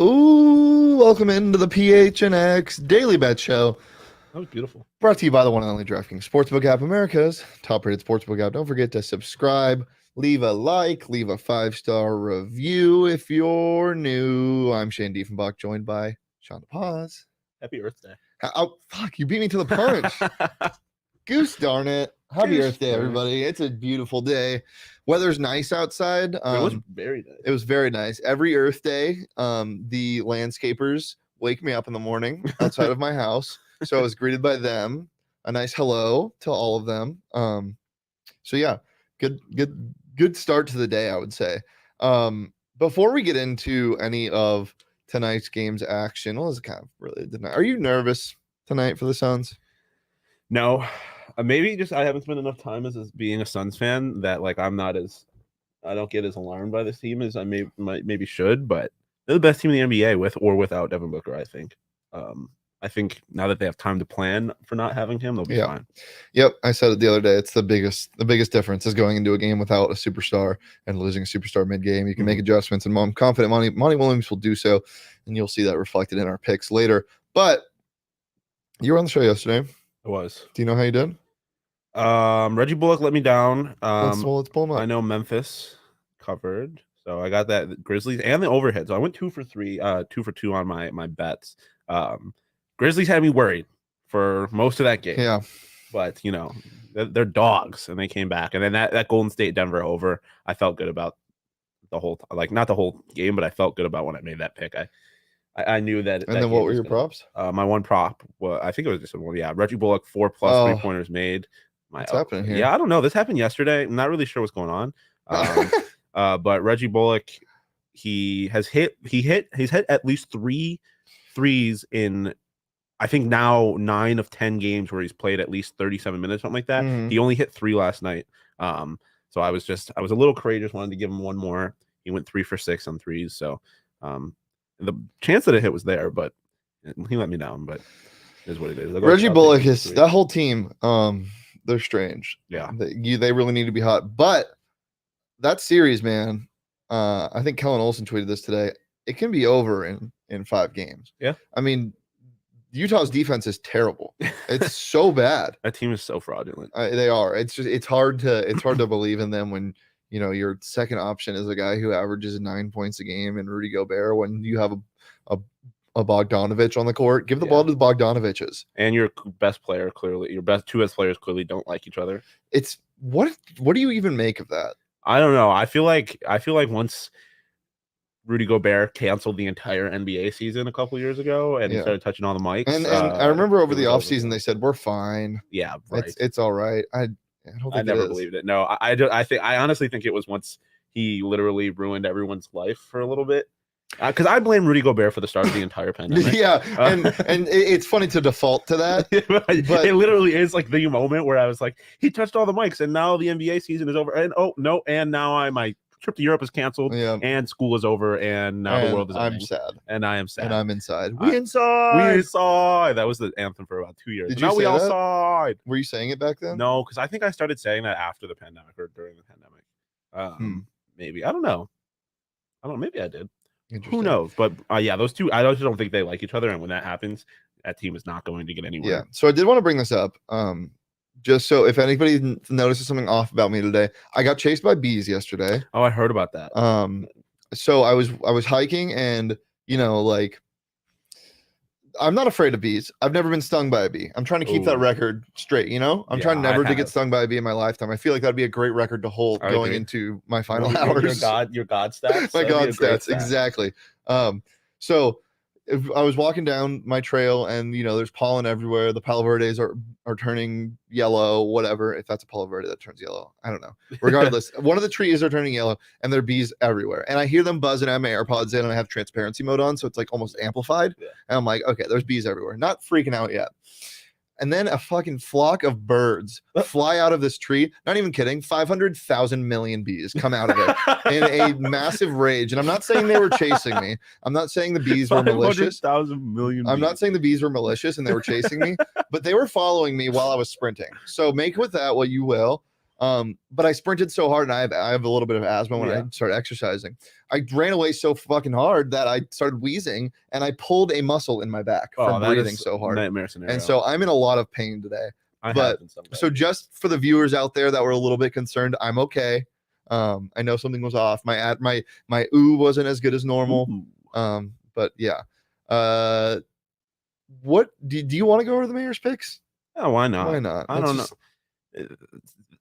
Ooh, welcome into the PHNX Daily Bet Show. That was beautiful. Brought to you by the one and only DraftKings Sportsbook app, America's top-rated sportsbook app. Don't forget to subscribe, leave a like, leave a 5-star review if you're new. I'm Shane Diefenbach, joined by Shawn DePaz. Happy Earth Day. Oh, fuck, you beat me to the punch. Goose darn it. Happy Earth Day, everybody. It's a beautiful day. Weather's nice outside. It was very nice. It was very nice. Every Earth Day, the landscapers wake me up in the morning outside of my house. So I was greeted by them. A nice hello to all of them. So yeah, good start to the day, I would say. Before we get into any of tonight's game's action, well, it's kind of really tonight. Are you nervous tonight for the Suns? No, maybe just I haven't spent enough time as being a Suns fan that like I don't get as alarmed by this team as I maybe should. But they're the best team in the NBA with or without Devin Booker. I think. I think now that they have time to plan for not having him, they'll be fine. Yep, I said it the other day. It's the biggest difference is going into a game without a superstar and losing a superstar mid-game. You can make adjustments, and I'm confident Monty Williams will do so, and you'll see that reflected in our picks later. But you were on the show yesterday. I was. Do you know how you did? Reggie Bullock let me down. Let's pull him up. I know Memphis covered, so I got that Grizzlies and the overhead. So I went 2 for 3, 2 for 2 on my bets. Grizzlies had me worried for most of that game. Yeah. But, you know, they're dogs, and they came back. And then that Golden State-Denver over, I felt good about the whole – like, not the whole game, but I felt good about when I made that pick. I knew that – And then what were your props? My one prop, well, I think it was just one. Yeah, Reggie Bullock, 4+ three-pointers made. What's happening here? Yeah, I don't know. This happened yesterday. I'm not really sure what's going on. But Reggie Bullock, he's hit at least 3 threes in – I think now 9 of 10 games where he's played at least 37 minutes, something like that. He only hit 3 last night. So I was a little courageous, wanted to give him one more. He went 3 for 6 on threes. So the chance that it hit was there, but he let me down. But it is what it is. Reggie Bullock is that whole team. They're strange. Yeah, they really need to be hot. But that series, man. I think Kellen Olson tweeted this today. It can be over in 5 games. Yeah, I mean. Utah's defense is terrible. It's so bad. That team is so fraudulent. They are. It's hard to believe in them when you know your second option is a guy who averages 9 points a game and Rudy Gobert. When you have a Bogdanovich on the court, give the ball to the Bogdanoviches. And your best player your two best players clearly don't like each other. It's what do you even make of that? I don't know. I feel like once Rudy Gobert canceled the entire NBA season a couple years ago and he started touching all the mics. And I remember over the offseason they said, we're fine. Yeah, right. It's all right. I never believed it. No, I honestly think it was once he literally ruined everyone's life for a little bit. Because I blame Rudy Gobert for the start of the entire pandemic. Yeah, and it's funny to default to that. But it literally is like the moment where I was like, he touched all the mics and now the NBA season is over. And and now my trip to Europe is canceled, and school is over, and now the world is ending. I'm sad, and I am sad, and I'm inside. We inside. That was the anthem for about 2 years. Did now you we say that? outside. Were you saying it back then? No, because I think I started saying that after the pandemic or during the pandemic. Maybe I don't know. Maybe I did. Who knows? But those two, I just don't think they like each other, and when that happens, that team is not going to get anywhere. Yeah. So I did want to bring this up. Just so if anybody notices something off about me today, I got chased by bees yesterday. Oh, I heard about that. So I was hiking, and like I'm not afraid of bees. I've never been stung by a bee. I'm trying to keep that record straight. I'm trying never to get stung by a bee in my lifetime. I feel like that'd be a great record to hold going into my final hours. Your God stats. My God stats, exactly. So if I was walking down my trail and there's pollen everywhere. The Palo Verdes are turning yellow, whatever. If that's a Palo Verde that turns yellow, I don't know. Regardless, one of the trees are turning yellow and there are bees everywhere. And I hear them buzzing. I have my AirPods in and I have transparency mode on, so it's like almost amplified. Yeah. And I'm like, okay, there's bees everywhere. Not freaking out yet. And then a fucking flock of birds fly out of this tree. Not even kidding. 500,000 million bees come out of it in a massive rage. And I'm not saying they were chasing me. I'm not saying the bees were malicious. 500,000 million. I'm not saying the bees were malicious and they were chasing me, but they were following me while I was sprinting. So make with that what you will. But I sprinted so hard, and I have a little bit of asthma when I started exercising. I ran away so fucking hard that I started wheezing, and I pulled a muscle in my back from breathing so hard. Nightmare scenario. And so I'm in a lot of pain today. So just for the viewers out there that were a little bit concerned, I'm okay. I know something was off. My ooh wasn't as good as normal. But yeah. What do you want to go over the mayor's picks? Oh, why not? Why not? I don't know.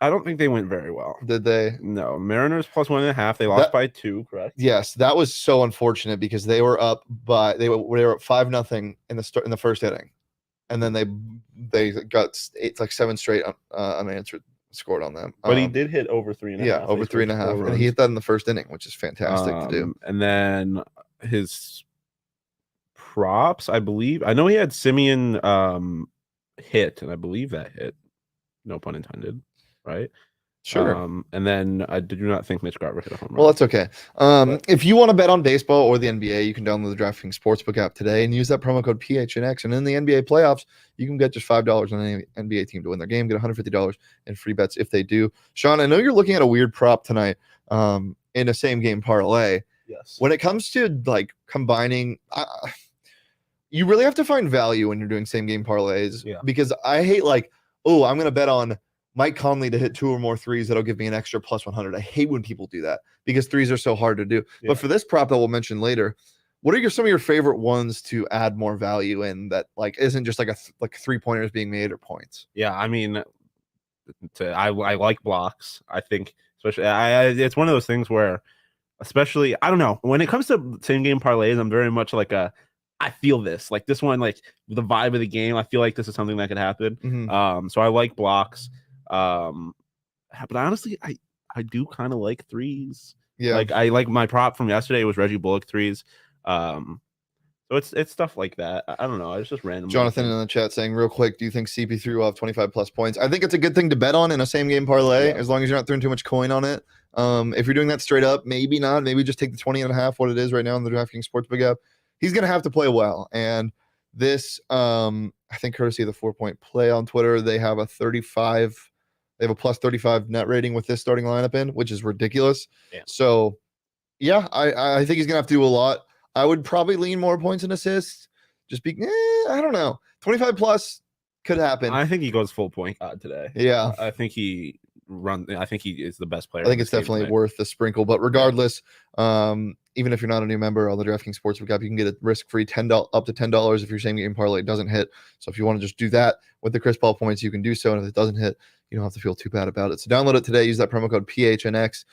I don't think they went very well. Did they? No. Mariners plus 1.5. They lost by 2, correct? Yes, that was so unfortunate because they were up by they were up 5-0 in the first inning, and then they got 7 straight unanswered scored on them. But he did hit over 3.5. Yeah, over 3.5, and he hit that in the first inning, which is fantastic to do. And then his props, I believe. I know he had Simeon hit, and I believe that hit. No pun intended, right? Sure. And then I do not think Mitch Garver hit a home run. Well, that's okay. If you want to bet on baseball or the NBA, you can download the DraftKings Sportsbook app today and use that promo code PHNX. And in the NBA playoffs, you can get just $5 on any NBA team to win their game. Get $150 in free bets if they do. Shawn, I know you're looking at a weird prop tonight in a same game parlay. Yes. When it comes to like combining, you really have to find value when you're doing same game parlays. Yeah. Because I hate like, oh, I'm going to bet on Mike Conley to hit 2 or more threes. That'll give me an extra plus 100. I hate when people do that because threes are so hard to do. Yeah. But for this prop that we'll mention later, what are some of your favorite ones to add more value in that like isn't just like like 3-pointers being made or points? Yeah, I mean, I like blocks. I think especially it's one of those things where, especially I don't know, when it comes to same game parlays, I'm very much like I feel this like this one, like the vibe of the game. I feel like this is something that could happen. Mm-hmm. So I like blocks. But honestly, I do kind of like threes. Yeah, like I like my prop from yesterday was Reggie Bullock threes. So it's stuff like that. I don't know. It's just random. Jonathan in the chat saying real quick, do you think CP3 will have 25 plus points? I think it's a good thing to bet on in a same game parlay as long as you're not throwing too much coin on it. If you're doing that straight up, maybe not. Maybe just take the 20.5, what it is right now in the DraftKings Sportsbook app. He's gonna have to play well, and this I think courtesy of the 4-point play on Twitter, they have a 35. They have a plus 35 net rating with this starting lineup in, which is ridiculous. Yeah. So, yeah, I think he's going to have to do a lot. I would probably lean more points and assists. I don't know. 25 plus could happen. I think he goes full point guard today. Yeah. I think he is the best player. I think it's definitely worth the sprinkle. But regardless, even if you're not a new member on the DraftKings Sportsbook app, you can get a risk-free up to $10 if your same game parlay doesn't hit. So if you want to just do that with the Chris Paul points, you can do so. And if it doesn't hit, you don't have to feel too bad about it. So download it today. Use that promo code PHNX.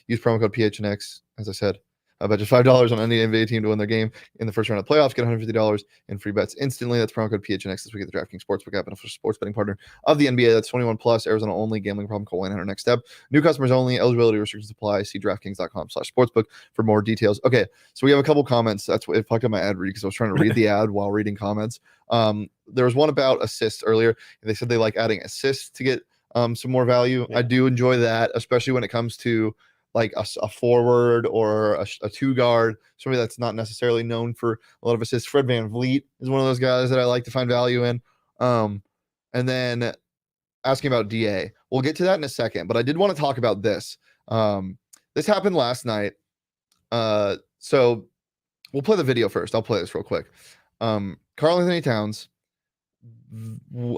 Use promo code PHNX, as I said. I bet just $5 on any NBA team to win their game in the first round of the playoffs. Get $150 in free bets instantly. That's promo code PHNX this week at the DraftKings Sportsbook app and official sports betting partner of the NBA. That's 21 plus, Arizona only. Gambling problem? Call 1-800-NEXT STEP. New customers only. Eligibility restrictions apply. See DraftKings.com/sportsbook for more details. Okay, so we have a couple comments. That's what it fucked up my ad read because I was trying to read the ad while reading comments. There was one about assists earlier. They said they like adding assists to get some more value. Yeah. I do enjoy that, especially when it comes to like a forward or a 2-guard, somebody that's not necessarily known for a lot of assists. Fred VanVleet is one of those guys that I like to find value in. And then asking about DA. We'll get to that in a second, but I did want to talk about this. This happened last night. So we'll play the video first. I'll play this real quick. Karl-Anthony Towns,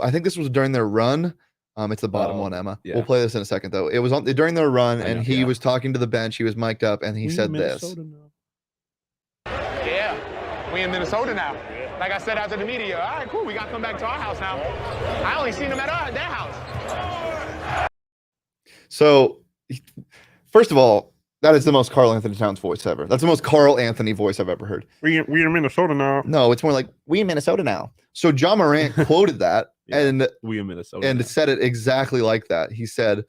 I think this was during their run. It's the bottom one, Emma. Yeah. We'll play this in a second, though. It was during their run, and he was talking to the bench. He was mic'd up, and he said this. Yeah, we in Minnesota now. Like I said after the media, all right, cool. We got to come back to our house now. I only seen them at their house. So, first of all, that is the most Karl-Anthony Towns voice ever. That's the most Carl Anthony voice I've ever heard. We in Minnesota now. No, it's more like, we in Minnesota now. So John Morant quoted that. Yeah, and we in Minnesota and now. Said it exactly like that. He said,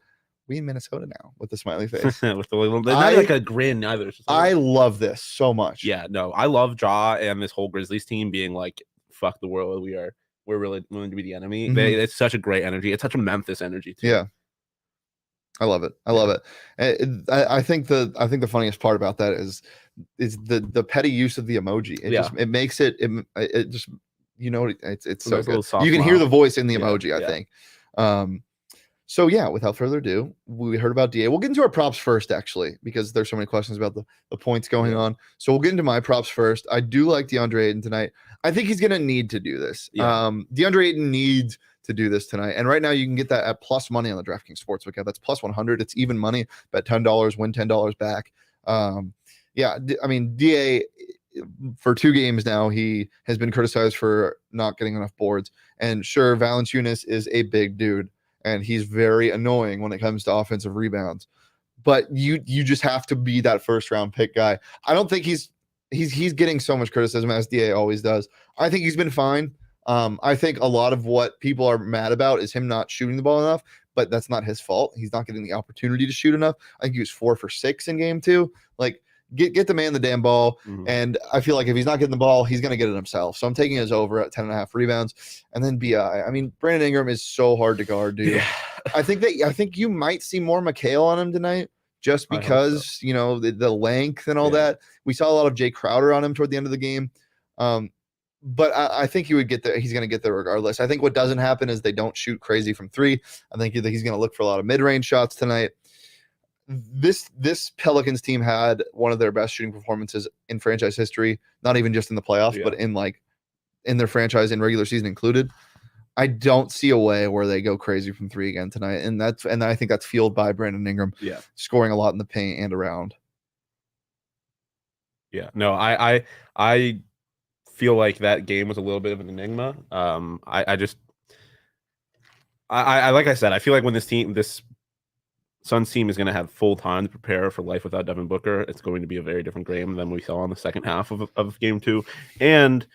"We in Minnesota now," with the smiley face, with the little, not like a grin either. I love this so much. Yeah, no, I love Ja and this whole Grizzlies team being like, "Fuck the world, we're really willing to be the enemy." Mm-hmm. It's such a great energy. It's such a Memphis energy too. Yeah, I love it. I love it. I think the funniest part about that is the petty use of the emoji. It makes it just. You know, it's so good. You can hear the voice in the emoji, I think. So yeah, without further ado, we heard about DA. We'll get into our props first, actually, because there's so many questions about the points going on. So we'll get into my props first. I do like DeAndre Ayton tonight. I think he's gonna need to do this. Yeah. DeAndre Ayton needs to do this tonight. And right now you can get that at plus money on the DraftKings Sportsbook app. That's plus 100. It's even money. Bet $10, win $10 back. Yeah, I mean, DA for 2 games now, he has been criticized for not getting enough boards. And sure, Valanciunas is a big dude, and he's very annoying when it comes to offensive rebounds. But you just have to be that first round pick guy. I don't think he's getting so much criticism as DA always does. I think he's been fine. I think a lot of what people are mad about is him not shooting the ball enough, but that's not his fault. He's not getting the opportunity to shoot enough. I think he was 4 for 6 in game 2. Like, get the man the damn ball. And I feel like if he's not getting the ball, he's going to get it himself. So I'm taking his over at 10.5 rebounds. And then BI. I mean, Brandon Ingram is so hard to guard, dude. Yeah. I think you might see more Mikhail on him tonight, just because, so. You know, the length and all that. We saw a lot of Jay Crowder on him toward the end of the game. But I think he would get there. He's going to get there regardless. I think what doesn't happen is they don't shoot crazy from 3. I think he's going to look for a lot of mid-range shots tonight. This Pelicans team had one of their best shooting performances in franchise history, not even just in the playoffs, but in their franchise in regular season included. I don't see a way where they go crazy from 3 again tonight. And I think that's fueled by Brandon Ingram scoring a lot in the paint and around. Yeah, no, I feel like that game was a little bit of an enigma. Like I said, I feel like when this Suns team is going to have full time to prepare for life without Devin Booker, it's going to be a very different game than we saw in the second half of game 2. And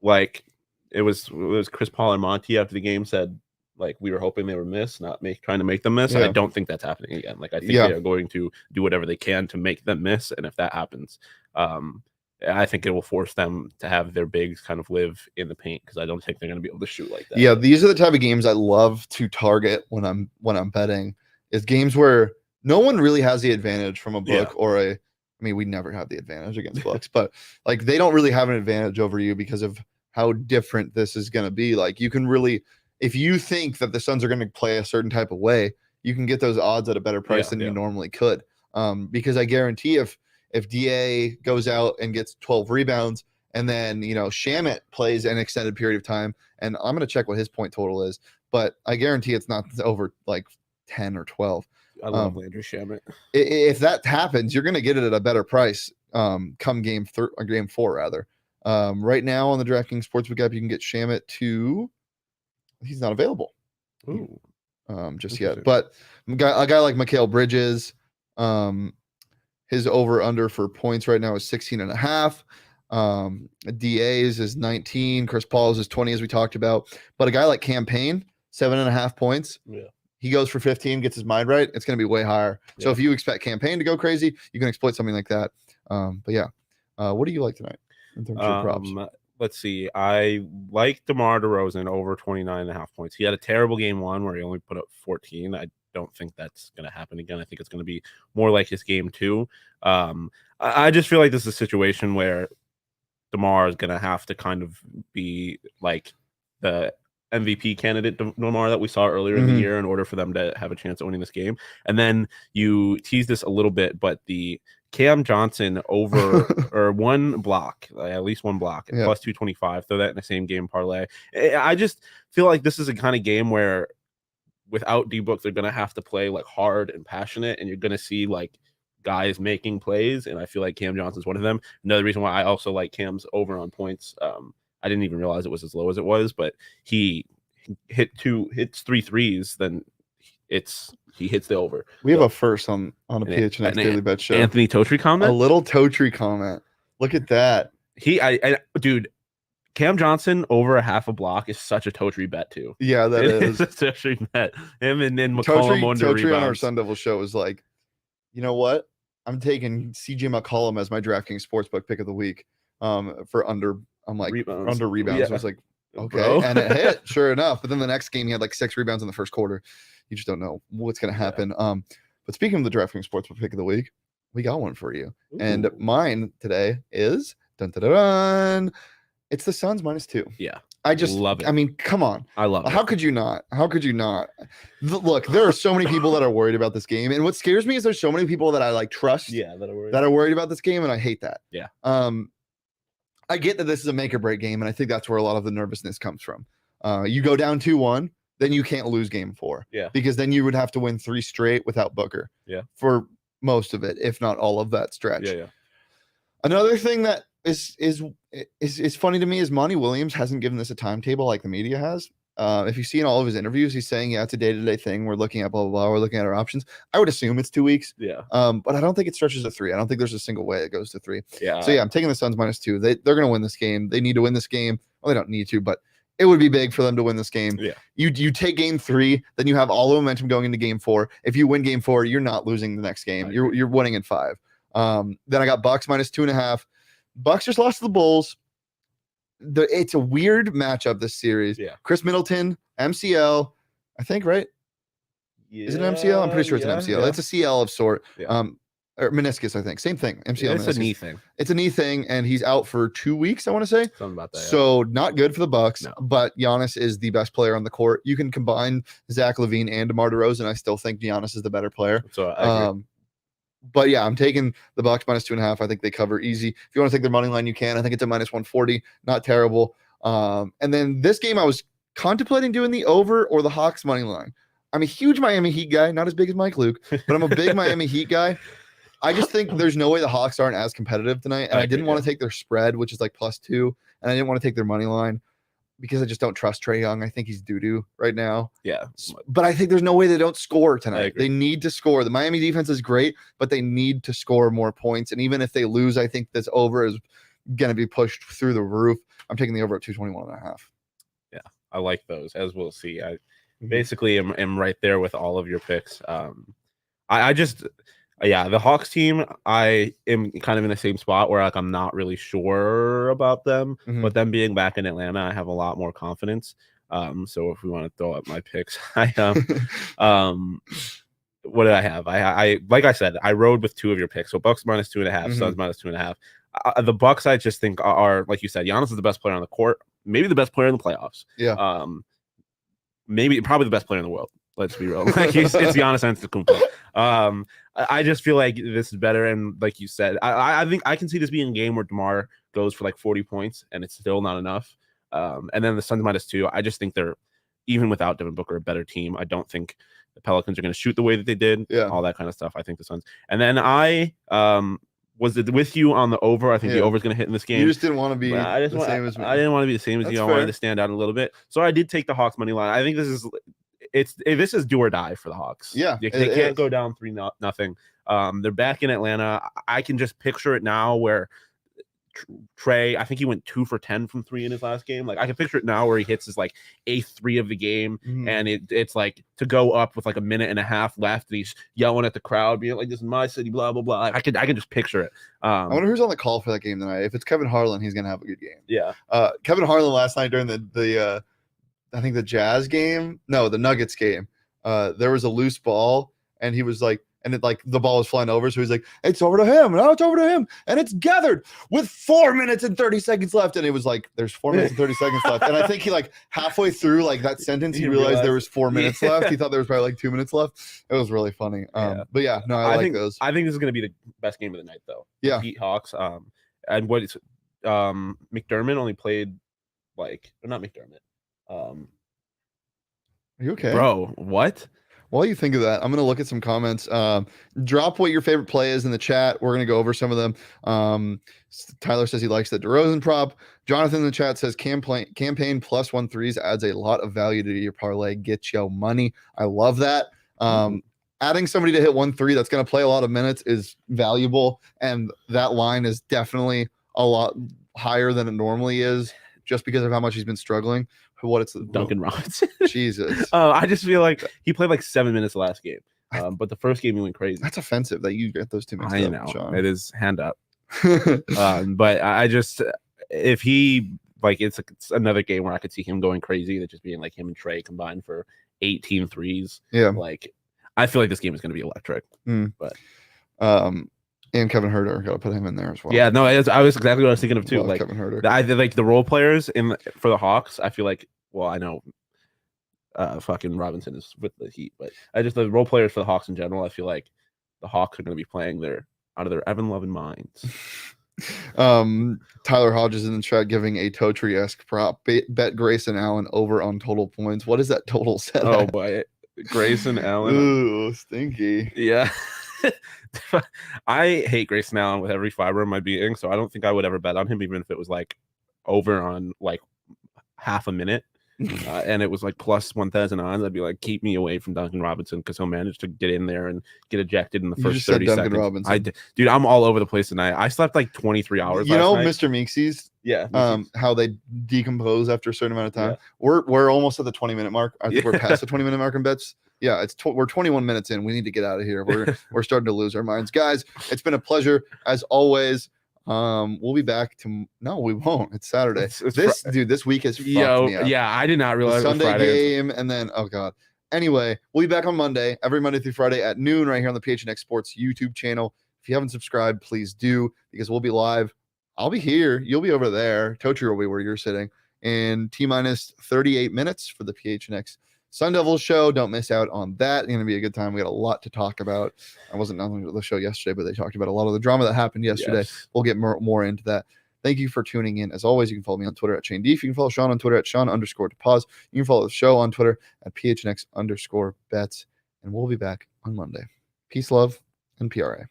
like it was Chris Paul and Monty after the game said, like, we were hoping they were missed, not trying to make them miss. And I don't think that's happening again. Like, I think they are going to do whatever they can to make them miss. And if that happens, I think it will force them to have their bigs kind of live in the paint, because I don't think they're going to be able to shoot like that. Yeah, these are the type of games I love to target when I'm betting. Is games where no one really has the advantage from a book or I mean, we never have the advantage against books, but like they don't really have an advantage over you because of how different this is going to be. Like, you can really, if you think that the Suns are going to play a certain type of way, you can get those odds at a better price than you normally could. Because I guarantee if DA goes out and gets 12 rebounds and then, you know, Shamet plays an extended period of time, and I'm going to check what his point total is, but I guarantee it's not over like 10 or 12. I love Landry Shamet. If that happens, you're going to get it at a better price come game 4 rather. Right now on the DraftKings Sportsbook app, you can get Shamet to, he's not available just yet. But a guy like Mikal Bridges, his over under for points right now is 16.5. DA's is 19. Chris Paul's is 20, as we talked about. But a guy like Campaign, 7.5 points. Yeah. He goes for 15, gets his mind right. It's going to be way higher. So if you expect Campaign to go crazy, you can exploit something like that. But yeah, what do you like tonight in terms of your props? Let's see. I like DeMar DeRozan over 29.5 points. He had a terrible game 1 where he only put up 14. I don't think that's going to happen again. I think it's going to be more like his game 2. I just feel like this is a situation where DeMar is going to have to kind of be like the MVP candidate DeMar that we saw earlier in the year in order for them to have a chance at winning this game. And then you tease this a little bit, but the Cam Johnson over or 1 block, at least 1 block, plus 225, throw that in the same game parlay. I just feel like this is a kind of game where without D-Book, they're going to have to play like hard and passionate, and you're going to see like guys making plays. And I feel like Cam Johnson's one of them. Another reason why I also like Cam's over on points. I didn't even realize it was as low as it was, but he hits 3 threes, then he hits the over. We have a first on a PHNX Daily Bet show. Anthony Totri comment? A little Totri comment. Look at that. Dude, Cam Johnson over a half a block is such a Totri bet too. Yeah, that is. It's a Totri bet. Him and then McCollum under Totri rebounds. On our Sun Devil show was like, you know what? I'm taking CJ McCollum as my DraftKings Sportsbook pick of the week for under. I'm like rebounds. Under rebounds. Yeah. I was like, okay, Bro. And it hit, sure enough. But then the next game, he had like 6 rebounds in the first quarter. You just don't know what's going to happen. Yeah. But speaking of the DraftKings Sportsbook pick of the week, we got one for you. Ooh. And mine today is dun, dun, dun, dun, it's the Suns -2. Yeah. I just love it. I mean, come on. I love it. How could you not? How could you not? Look, there are so many people that are worried about this game, and what scares me is there's so many people that I like trust that are worried about this game, and I hate that. Yeah. I get that this is a make or break game, and I think that's where a lot of the nervousness comes from. You go down 2-1, then you can't lose game 4. Yeah. Because then you would have to win 3 straight without Booker. Yeah. For most of it, if not all of that stretch. Yeah. Another thing that is funny to me is Monty Williams hasn't given this a timetable like the media has. If you see in all of his interviews, he's saying, yeah, it's a day-to-day thing. We're looking at blah, blah, blah. We're looking at our options. I would assume it's 2 weeks. Yeah. But I don't think it stretches to 3. I don't think there's a single way it goes to 3. Yeah. So, yeah, I'm taking the Suns -2. They're going to win this game. They need to win this game. Well, they don't need to, but it would be big for them to win this game. Yeah. You take game 3, then you have all the momentum going into game 4. If you win game 4, you're not losing the next game. You're winning in 5. Then I got Bucks -2.5. Bucks just lost to the Bulls. It's a weird matchup this series. Yeah. Chris Middleton, MCL, I think, right? Yeah. Is it an MCL? I'm pretty sure it's an MCL. Yeah. It's a CL of sort. Yeah. Or meniscus, I think. Same thing. MCL. It's meniscus. a knee thing. It's a knee thing, and he's out for 2 weeks, I want to say. Something about that. So not good for the Bucks, No. but Giannis is the best player on the court. You can combine Zach LaVine and DeMar DeRozan. I still think Giannis is the better player. So I agree. But yeah, I'm taking the Bucks -2.5. I think they cover easy. If you want to take their money line, you can. I think it's a -140. Not terrible. And then this game, I was contemplating doing the over or the Hawks money line. I'm a huge Miami Heat guy, not as big as Mike Luke, but I'm a big Miami Heat guy. I just think there's no way the Hawks aren't as competitive tonight. And I didn't want to take their spread, which is like +2. And I didn't want to take their money line because I just don't trust Trae Young. I think he's doo-doo right now. Yeah. But I think there's no way they don't score I tonight. agree. They need to score. The Miami defense is great, but they need to score more points. And even if they lose, I think this over is going to be pushed through the roof. I'm taking the over at 221.5. Yeah. I like those, as we'll see. I basically am right there with all of your picks. I just... Yeah, the Hawks team, I am kind of in the same spot where like I'm not really sure about them, but them being back in Atlanta, I have a lot more confidence. So if we want to throw up my picks, what did I have? I like I said, I rode with 2 of your picks. So Bucks -2.5, Suns -2.5. The Bucks, I just think are like you said, Giannis is the best player on the court, maybe the best player in the playoffs. Yeah. Probably the best player in the world. Let's be real. Like it's Giannis Antetokounmpo. I just feel like this is better, and like you said, I think I can see this being a game where DeMar goes for like 40 points, and it's still not enough. And then the Suns -2. I just think they're, even without Devin Booker, a better team. I don't think the Pelicans are going to shoot the way that they did. Yeah. All that kind of stuff. I think the Suns. And then I was with you on the over. I think the over is going to hit in this game. You just didn't want to be the same as me. I didn't want to be the same as you. I wanted to stand out a little bit. So I did take the Hawks money line. I think this is do or die for the Hawks. Yeah, they can't go down 3-0. They're back in Atlanta. I can just picture it now where Trae, I think he went 2 for 10 from 3 in his last game. Like I can picture it now where he hits his like 8th 3 of the game, and it's like to go up with like a minute and a half left, and he's yelling at the crowd, being like, "This is my city," blah blah blah. I can just picture it. I wonder who's on the call for that game tonight. If it's Kevin Harlan, he's gonna have a good game. Yeah. Kevin Harlan last night during the I think the Jazz game, no, the Nuggets game. There was a loose ball, and he was like, and it like the ball was flying over, so he's like, "It's over to him, now it's over to him," and it's gathered with 4 minutes and 30 seconds left, and it was like, "There's 4 minutes and 30 seconds left," and I think he like halfway through like that sentence, he realized there was 4 minutes left. He thought there was probably like 2 minutes left. It was really funny. But yeah, no, I like think those. I think this is going to be the best game of the night, though. Yeah, Heat Hawks. And what is McDermott only played like not McDermott. Are you okay, bro? What? While you think of that, I'm going to look at some comments. Drop what your favorite play is in the chat. We're going to go over some of them. Tyler says he likes the DeRozan prop. Jonathan in the chat says campaign +1 adds a lot of value to your parlay. Get your money. I love that. Adding somebody to hit 1-3 that's going to play a lot of minutes is valuable, and that line is definitely a lot higher than it normally is just because of how much he's been struggling. What it's Duncan Robinson. Jesus. I just feel like he played like 7 minutes last game. But the first game he went crazy. That's offensive that you get those 2 mixed I up, know. Shawn. It is hand up. But I just, if he like, it's another game where I could see him going crazy. That just being like him and Trae combined for 18 threes. Yeah. Like I feel like this game is going to be electric. But And Kevin Huerter, got to put him in there as well. Yeah, no, I was exactly what I was thinking of too. Love Like Kevin Huerter. the role players for the Hawks. I feel like, well, I know, fucking Robinson is with the Heat, but the role players for the Hawks in general. I feel like the Hawks are going to be playing out of their Evan Lovin minds. Tyler Hodges in the chat giving a Totri-esque prop. Bet Grayson Allen over on total points. What is that total set? Oh boy, Grayson Allen. Ooh, stinky. Yeah. I hate Grayson Allen with every fiber of my being, so I don't think I would ever bet on him, even if it was like over on like half a minute. And it was like plus 1,000 odds. I'd be like, keep me away from Duncan Robinson because he'll manage to get in there and get ejected in the first 30 seconds. Robinson. Dude, I'm all over the place tonight. I slept like 23 hours. You know, night. Mr. Meeksies. Yeah. How they decompose after a certain amount of time. Yeah. We're almost at the 20-minute mark. I think we're past the 20-minute mark in bets. Yeah, we're 21 minutes in. We need to get out of here. We're starting to lose our minds, guys. It's been a pleasure as always. We'll be back to no, we won't. It's Saturday. This week is fucked me up. Yeah, I did not realize the Sunday Friday game, and then oh god. Anyway, we'll be back on Monday, every Monday through Friday at noon, right here on the PHNX Sports YouTube channel. If you haven't subscribed, please do, because we'll be live. I'll be here. You'll be over there. Totri will be where you're sitting. And T-minus 38 minutes for the PHNX Sun Devils show. Don't miss out on that. It's going to be a good time. We got a lot to talk about. I wasn't on the show yesterday, but they talked about a lot of the drama that happened yesterday. Yes. We'll get more into that. Thank you for tuning in. As always, you can follow me on Twitter at Shane Deef. You can follow Shawn on Twitter at Shawn_DePause. You can follow the show on Twitter at PHNX_bets. And we'll be back on Monday. Peace, love, and PRA.